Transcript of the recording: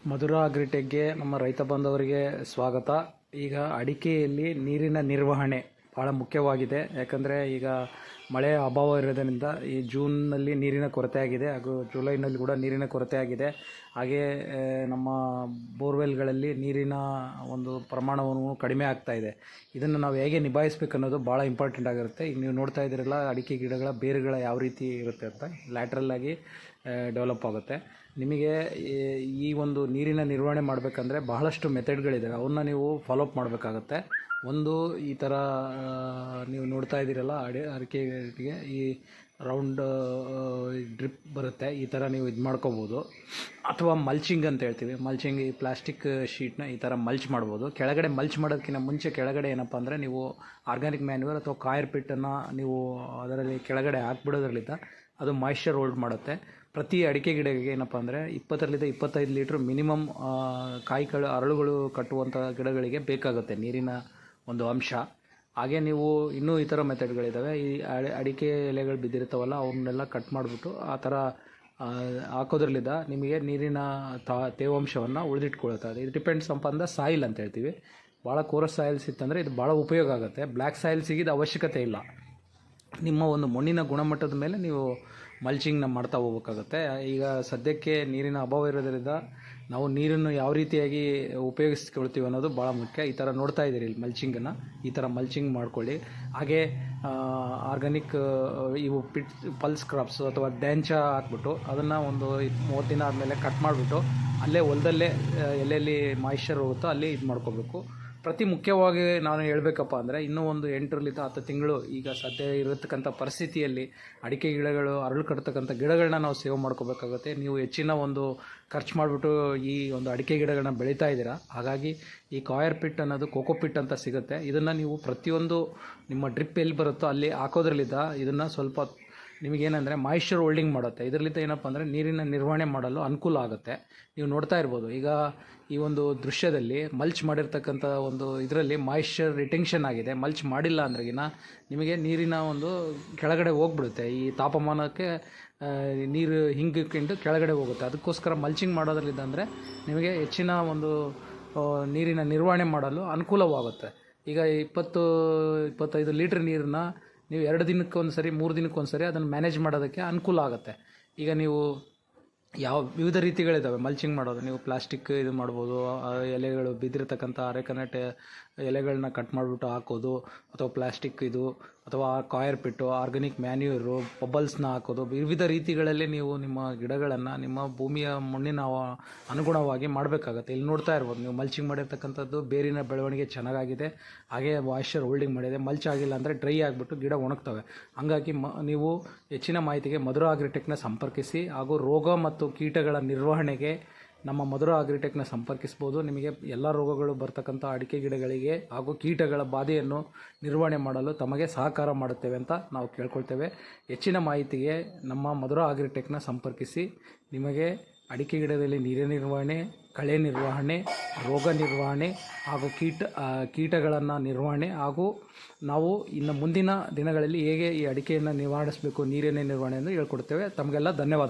ಮಧುರ ಅಗ್ರಿಟೆಕ್ಗೆ ನಮ್ಮ ರೈತ ಬಾಂಧವರಿಗೆ ಸ್ವಾಗತ. ಈಗ ಅಡಿಕೆಯಲ್ಲಿ ನೀರಿನ ನಿರ್ವಹಣೆ ಭಾಳ ಮುಖ್ಯವಾಗಿದೆ. ಯಾಕಂದರೆ ಈಗ ಮಳೆಯ ಅಭಾವ ಇರೋದರಿಂದ ಈ ಜೂನ್ನಲ್ಲಿ ನೀರಿನ ಕೊರತೆ ಆಗಿದೆ, ಹಾಗೂ ಜುಲೈನಲ್ಲಿ ಕೂಡ ನೀರಿನ ಕೊರತೆ ಆಗಿದೆ. ಹಾಗೇ ನಮ್ಮ ಬೋರ್ವೆಲ್ಗಳಲ್ಲಿ ನೀರಿನ ಒಂದು ಪ್ರಮಾಣವನ್ನು ಕಡಿಮೆ ಆಗ್ತಾ ಇದೆ. ಇದನ್ನು ನಾವು ಹೇಗೆ ನಿಭಾಯಿಸಬೇಕು ಅನ್ನೋದು ಭಾಳ ಇಂಪಾರ್ಟೆಂಟ್ ಆಗಿರುತ್ತೆ. ಈಗ ನೀವು ನೋಡ್ತಾ ಇದ್ದೀರಲ್ಲ, ಅಡಿಕೆ ಗಿಡಗಳ ಬೇರುಗಳ ಯಾವ ರೀತಿ ಇರುತ್ತೆ ಅಂತ ಲ್ಯಾಟ್ರಲ್ಲಾಗಿ ಡೆವಲಪ್ ಆಗುತ್ತೆ. ನಿಮಗೆ ಈ ಒಂದು ನೀರಿನ ನಿರ್ವಹಣೆ ಮಾಡಬೇಕಂದ್ರೆ ಬಹಳಷ್ಟು ಮೆಥಡ್ಗಳಿದ್ದಾವೆ, ಅವನ್ನ ನೀವು ಫಾಲೋಅಪ್ ಮಾಡಬೇಕಾಗತ್ತೆ. ಒಂದು ಈ ಥರ ನೀವು ನೋಡ್ತಾ ಇದ್ದೀರಲ್ಲ, ಅಡಿಕೆಗೆ ಈ ರೌಂಡ್ ಡ್ರಿಪ್ ಬರುತ್ತೆ, ಈ ಥರ ನೀವು ಇದು ಮಾಡ್ಕೋಬೋದು. ಅಥವಾ ಮಲ್ಚಿಂಗ್ ಅಂತ ಹೇಳ್ತೀವಿ, ಮಲ್ಚಿಂಗ್ ಈ ಪ್ಲಾಸ್ಟಿಕ್ ಶೀಟ್ನ ಈ ಥರ ಮಲ್ಚ್ ಮಾಡ್ಬೋದು. ಕೆಳಗಡೆ ಮಲ್ಚ್ ಮಾಡೋದಕ್ಕಿಂತ ಮುಂಚೆ ಕೆಳಗಡೆ ಏನಪ್ಪ ಅಂದರೆ ನೀವು ಆರ್ಗ್ಯಾನಿಕ್ ಮ್ಯಾನ್ಯೂರ್ ಅಥವಾ ಕಾಯರ್ ಪಿಟ್ಟನ್ನು ನೀವು ಅದರಲ್ಲಿ ಕೆಳಗಡೆ ಹಾಕ್ಬಿಡೋದ್ರಲ್ಲಿದ್ದ ಅದು ಮಾಯಿಶ್ಚರ್ ಹೋಲ್ಡ್ ಮಾಡುತ್ತೆ. ಪ್ರತಿ ಅಡಿಕೆ ಗಿಡಕ್ಕೆ ಏನಪ್ಪ ಅಂದರೆ 20-25 ಲೀಟ್ರ್ ಮಿನಿಮಮ್ ಅರಳುಗಳು ಕಟ್ಟುವಂಥ ಗಿಡಗಳಿಗೆ ಬೇಕಾಗುತ್ತೆ ನೀರಿನ ಒಂದು ಅಂಶ. ಹಾಗೆ ನೀವು ಇನ್ನೂ ಈ ಥರ ಮೆಥಡ್ಗಳಿದ್ದಾವೆ. ಈ ಅಡಿಕೆ ಎಲೆಗಳು ಬಿದ್ದಿರ್ತಾವಲ್ಲ, ಅವನ್ನೆಲ್ಲ ಕಟ್ ಮಾಡಿಬಿಟ್ಟು ಆ ಥರ ಹಾಕೋದ್ರಲ್ಲಿದ್ದ ನಿಮಗೆ ನೀರಿನ ತೇವಾಂಶವನ್ನು ಉಳಿದಿಟ್ಕೊಳ್ತಾ ಇದೆ. ಇದು ಡಿಪೆಂಡ್ಸ್ ಅಪಾನ್ ದ ಸಾಯಿಲ್ ಅಂತ ಹೇಳ್ತೀವಿ. ಭಾಳ ಕೋರಸ್ ಸಾಯಿಲ್ಸ್ ಇತ್ತಂದರೆ ಇದು ಭಾಳ ಉಪಯೋಗ ಆಗುತ್ತೆ. ಬ್ಲ್ಯಾಕ್ ಸಾಯಿಲ್ಸಿಗೆ ಇದು ಅವಶ್ಯಕತೆ ಇಲ್ಲ. ನಿಮ್ಮ ಒಂದು ಮಣ್ಣಿನ ಗುಣಮಟ್ಟದ ಮೇಲೆ ನೀವು ಮಲ್ಚಿಂಗ್ನ ಮಾಡ್ತಾ ಹೋಗ್ಬೇಕಾಗುತ್ತೆ. ಈಗ ಸದ್ಯಕ್ಕೆ ನೀರಿನ ಅಭಾವ ಇರೋದರಿಂದ ನಾವು ನೀರನ್ನು ಯಾವ ರೀತಿಯಾಗಿ ಉಪಯೋಗಿಸ್ಕೊಳ್ತೀವಿ ಅನ್ನೋದು ಭಾಳ ಮುಖ್ಯ. ಈ ಥರ ನೋಡ್ತಾ ಇದ್ದೀರಿ ಇಲ್ಲಿ ಮಲ್ಚಿಂಗನ್ನು, ಈ ಥರ ಮಲ್ಚಿಂಗ್ ಮಾಡ್ಕೊಳ್ಳಿ. ಹಾಗೆ ಆರ್ಗ್ಯಾನಿಕ್ ಇವು ಪಲ್ಸ್ ಕ್ರಾಪ್ಸು ಅಥವಾ ಡ್ಯಾಂಚ ಹಾಕ್ಬಿಟ್ಟು ಅದನ್ನು ಒಂದು 30 ದಿನ ಆದಮೇಲೆ ಕಟ್ ಮಾಡಿಬಿಟ್ಟು ಅಲ್ಲೇ ಹೊಲದಲ್ಲೇ ಎಲ್ಲೆಲ್ಲಿ ಮಾಯಿಶ್ಚರ್ ಹೋಗುತ್ತೋ ಅಲ್ಲಿ ಇದು ಮಾಡ್ಕೋಬೇಕು. ಪ್ರತಿ ಮುಖ್ಯವಾಗಿ ನಾನು ಹೇಳಬೇಕಪ್ಪ ಅಂದರೆ ಇನ್ನೂ ಒಂದು 8-10 ತಿಂಗಳು ಈಗ ಸದ್ಯ ಇರತಕ್ಕಂಥ ಪರಿಸ್ಥಿತಿಯಲ್ಲಿ ಅಡಿಕೆ ಗಿಡಗಳು ಅರಳು ಕಟ್ತಕ್ಕಂಥ ಗಿಡಗಳನ್ನ ನಾವು ಸೇವ್ ಮಾಡ್ಕೋಬೇಕಾಗುತ್ತೆ. ನೀವು ಹೆಚ್ಚಿನ ಒಂದು ಖರ್ಚು ಮಾಡಿಬಿಟ್ಟು ಈ ಒಂದು ಅಡಿಕೆ ಗಿಡಗಳನ್ನ ಬೆಳೀತಾ ಇದ್ದೀರಾ. ಹಾಗಾಗಿ ಈ ಕಾಯರ್ ಪಿಟ್ ಅನ್ನೋದು ಕೋಕೋ ಪಿಟ್ ಅಂತ ಸಿಗುತ್ತೆ. ಇದನ್ನು ನೀವು ಪ್ರತಿಯೊಂದು ನಿಮ್ಮ ಡ್ರಿಪ್ ಎಲ್ಲಿ ಬರುತ್ತೋ ಅಲ್ಲಿ ಹಾಕೋದ್ರಲ್ಲಿದ್ದ ಇದನ್ನು ಸ್ವಲ್ಪ ನಿಮಗೇನೆಂದರೆ ಮಾಯಿಶ್ಚರ್ ಹೋಲ್ಡಿಂಗ್ ಮಾಡುತ್ತೆ. ಇದರಲ್ಲಿದ್ದ ಏನಪ್ಪ ಅಂದರೆ ನೀರಿನ ನಿರ್ವಹಣೆ ಮಾಡಲು ಅನುಕೂಲ ಆಗುತ್ತೆ. ನೀವು ನೋಡ್ತಾ ಇರ್ಬೋದು, ಈಗ ಈ ಒಂದು ದೃಶ್ಯದಲ್ಲಿ ಮಲ್ಚ್ ಮಾಡಿರ್ತಕ್ಕಂಥ ಒಂದು ಇದರಲ್ಲಿ ಮಾಯಿಶ್ಚರ್ ರಿಟೆನ್ಷನ್ ಆಗಿದೆ. ಮಲ್ಚ್ ಮಾಡಿಲ್ಲ ಅಂದ್ರೆಗಿನ ನಿಮಗೆ ನೀರಿನ ಒಂದು ಕೆಳಗಡೆ ಹೋಗ್ಬಿಡುತ್ತೆ. ಈ ತಾಪಮಾನಕ್ಕೆ ನೀರು ಹಿಂಗಿಕೊಂಡು ಕೆಳಗಡೆ ಹೋಗುತ್ತೆ. ಅದಕ್ಕೋಸ್ಕರ ಮಲ್ಚಿಂಗ್ ಮಾಡೋದ್ರಲ್ಲಿದ್ದ ಅಂದರೆ ನಿಮಗೆ ಹೆಚ್ಚಿನ ಒಂದು ನೀರಿನ ನಿರ್ವಹಣೆ ಮಾಡಲು ಅನುಕೂಲವಾಗುತ್ತೆ. ಈಗ 20-25 ಲೀಟ್ರ್ ನೀರನ್ನ ನೀವು 2 ದಿನಕ್ಕೆ ಒಂದು ಸರಿ 3 ದಿನಕ್ಕೆ ಒಂದು ಸರಿ ಅದನ್ನು ಮ್ಯಾನೇಜ್ ಮಾಡೋದಕ್ಕೆ ಅನುಕೂಲ ಆಗುತ್ತೆ. ಈಗ ನೀವು ವಿವಿಧ ರೀತಿಗಳಿದ್ದಾವೆ ಮಲ್ಚಿಂಗ್ ಮಾಡೋದು. ನೀವು ಪ್ಲಾಸ್ಟಿಕ್ ಇದು ಮಾಡ್ಬೋದು, ಎಲೆಗಳು ಬಿದ್ದಿರತಕ್ಕಂಥ ಅರೆಕನೆಟ್ ಎಲೆಗಳನ್ನ ಕಟ್ ಮಾಡಿಬಿಟ್ಟು ಹಾಕೋದು, ಅಥವಾ ಪ್ಲಾಸ್ಟಿಕ್ ಇದು, ಅಥವಾ ಕಾಯರ್ ಪಿಟ್ಟು, ಆರ್ಗ್ಯಾನಿಕ್ ಮ್ಯಾನ್ಯೂರು, ಬಬಲ್ಸ್ನ ಹಾಕೋದು. ವಿವಿಧ ರೀತಿಗಳಲ್ಲಿ ನೀವು ನಿಮ್ಮ ಗಿಡಗಳನ್ನು ನಿಮ್ಮ ಭೂಮಿಯ ಮಣ್ಣಿನ ಅನುಗುಣವಾಗಿ ಮಾಡಬೇಕಾಗತ್ತೆ. ಇಲ್ಲಿ ನೋಡ್ತಾ ಇರ್ಬೋದು ನೀವು ಮಲ್ಚಿಂಗ್ ಮಾಡಿರ್ತಕ್ಕಂಥದ್ದು ಬೇರಿನ ಬೆಳವಣಿಗೆ ಚೆನ್ನಾಗಾಗಿದೆ, ಹಾಗೆ ಮಾಯಿಶ್ಚರ್ ಹೋಲ್ಡಿಂಗ್ ಮಾಡಿದೆ. ಮಲ್ಚ್ ಆಗಿಲ್ಲ ಅಂದರೆ ಡ್ರೈ ಆಗಿಬಿಟ್ಟು ಗಿಡ ಒಣಗ್ತವೆ. ಹಾಗಾಗಿ ನೀವು ಹೆಚ್ಚಿನ ಮಾಹಿತಿಗೆ ಮಧುರ ಅಗ್ರಿಟೆಕ್ನ ಸಂಪರ್ಕಿಸಿ. ಹಾಗೂ ರೋಗ ಮತ್ತು ಕೀಟಗಳ ನಿರ್ವಹಣೆಗೆ ನಮ್ಮ ಮಧುರ ಅಗ್ರಿಟೆಕ್ನ ಸಂಪರ್ಕಿಸ್ಬೋದು. ನಿಮಗೆ ಎಲ್ಲ ರೋಗಗಳು ಬರ್ತಕ್ಕಂಥ ಅಡಿಕೆ ಗಿಡಗಳಿಗೆ ಹಾಗೂ ಕೀಟಗಳ ಬಾಧೆಯನ್ನು ನಿರ್ವಹಣೆ ಮಾಡಲು ತಮಗೆ ಸಹಕಾರ ಮಾಡುತ್ತೇವೆ ಅಂತ ನಾವು ಕೇಳ್ಕೊಳ್ತೇವೆ. ಹೆಚ್ಚಿನ ಮಾಹಿತಿಗೆ ನಮ್ಮ ಮಧುರ ಅಗ್ರಿಟೆಕ್ನ ಸಂಪರ್ಕಿಸಿ. ನಿಮಗೆ ಅಡಿಕೆ ಗಿಡದಲ್ಲಿ ನೀರಿನ ನಿರ್ವಹಣೆ, ಕಳೆ ನಿರ್ವಹಣೆ, ರೋಗ ನಿರ್ವಹಣೆ ಹಾಗೂ ಕೀಟಗಳನ್ನು ನಿರ್ವಹಣೆ, ಹಾಗೂ ನಾವು ಇನ್ನು ಮುಂದಿನ ದಿನಗಳಲ್ಲಿ ಹೇಗೆ ಈ ಅಡಿಕೆಯನ್ನು ನಿವಾರಿಸಬೇಕು, ನೀರಿನ ನಿರ್ವಹಣೆಯನ್ನು ಹೇಳ್ಕೊಡ್ತೇವೆ. ತಮಗೆಲ್ಲ ಧನ್ಯವಾದ.